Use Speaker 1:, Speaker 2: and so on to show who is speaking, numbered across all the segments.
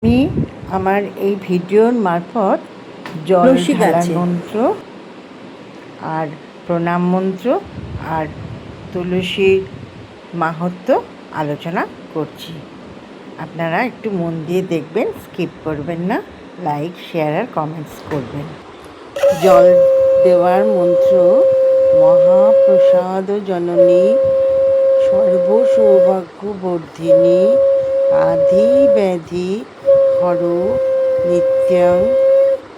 Speaker 1: আমি আমার এই ভিডিওর মারফত জল ঢালার মন্ত্র আর প্রণাম মন্ত্র আর তুলসীর মাহাত্ম্য আলোচনা করছি। আপনারা একটু মন দিয়ে দেখবেন, স্কিপ করবেন না, লাইক শেয়ার আর কমেন্টস করবেন। জল দেওয়ার মন্ত্র: মহাপ্রসাদ জননী সর্ব সৌভাগ্য বর্ধিনী আধি ব্যাধি হর নিত্যং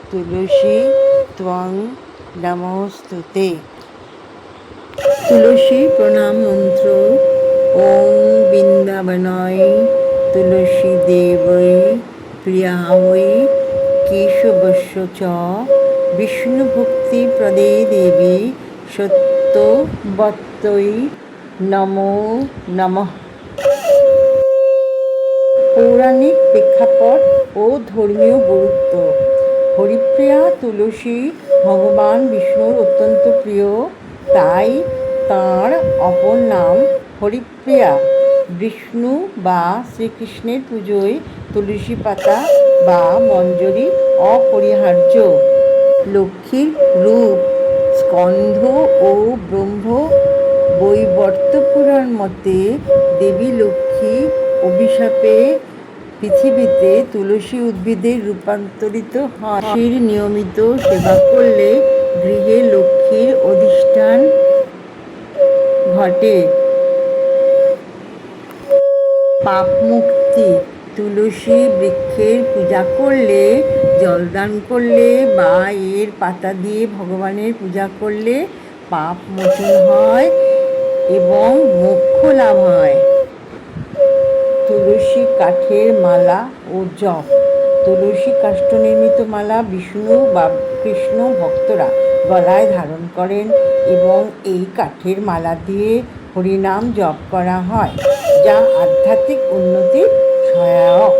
Speaker 1: তুলসী ত্বং নমস্তুতে। তুলসী প্রণাম মন্ত্র: ওং বৃন্দাবনয় তুলসী দেবৈ প্রিয়ায় কেশবস্য চ বিষ্ণুভক্তি প্রদে দেবী সত্যবত্যৈ নমো নমঃ। পৌরাণিক প্রেক্ষাপট ও ধর্মীয় গুরুত্ব: হরিপ্রিয়া তুলসী ভগবান বিষ্ণুর অত্যন্ত প্রিয়, তাই তাঁর অপর নাম হরিপ্রিয়া। বিষ্ণু বা শ্রীকৃষ্ণের পুজোয় তুলসী পাতা বা মঞ্জরি অপরিহার্য। লক্ষ্মীর রূপ: স্কন্দ ও ব্রহ্ম বৈবর্ত পুরাণ মতে দেবী লক্ষ্মী অভিশাপে পৃথিবীতে তুলসী উদ্ভিদে রূপান্তরিত হয়। তুলসীর নিয়মিত সেবা করলে গৃহে লক্ষ্মীর অধিষ্ঠান ঘটে। পাপ মুক্তি: তুলসী বৃক্ষের পূজা করলে, জলদান করলে বা এর পাতা দিয়ে ভগবানের পূজা করলে পাপ মোচন হয় এবং মোক্ষ লাভ হয়। তুলসী কাঠের মালা ও জপ: তুলসী কাষ্ঠ নির্মিত মালা বিষ্ণু বা কৃষ্ণ ভক্তরা গলায় ধারণ করেন এবং এই কাঠের মালা দিয়ে হরিনাম জপ করা হয়, যা আধ্যাত্মিক উন্নতির সহায়ক।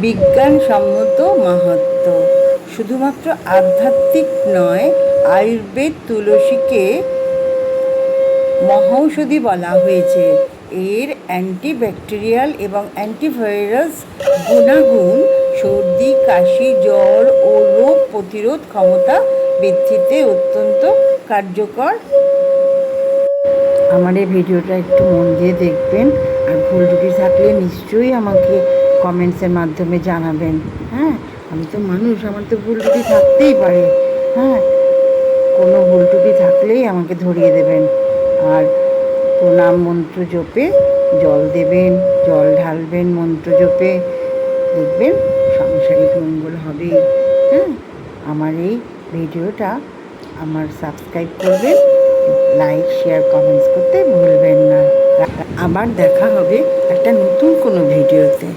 Speaker 1: বিজ্ঞানসম্মত মাহাত্ম্য: শুধুমাত্র আধ্যাত্মিক নয়, আয়ুর্বেদ তুলসীকে মহৌষধি বলা হয়েছে। এর অ্যান্টিব্যাকটেরিয়াল এবং অ্যান্টিভাইরাস গুণাগুণ সর্দি, কাশি, জ্বর ও রোগ প্রতিরোধ ক্ষমতা বৃদ্ধিতে অত্যন্ত কার্যকর। আমার এই ভিডিওটা একটু মন দিয়ে দেখবেন, আর ভুল ত্রুটি থাকলে নিশ্চয়ই আমাকে কমেন্টসের মাধ্যমে জানাবেন। হ্যাঁ, আমি তো মানুষ, আমার তো ভুল ত্রুটি থাকতেই পারে। হ্যাঁ, কোনো ভুল ত্রুটি থাকলেই আমাকে ধরিয়ে দেবেন। আর প্রণাম মন্ত্র জপে জল দেবেন, জল ঢালবেন মন্ত্র জপে, দেখবেন সাংসারিক মঙ্গল হবে। হ্যাঁ, আমার এই ভিডিওটা সাবস্ক্রাইব করবেন, লাইক শেয়ার কমেন্টস করতে ভুলবেন না। আবার দেখা হবে একটা নতুন কোনো ভিডিওতে।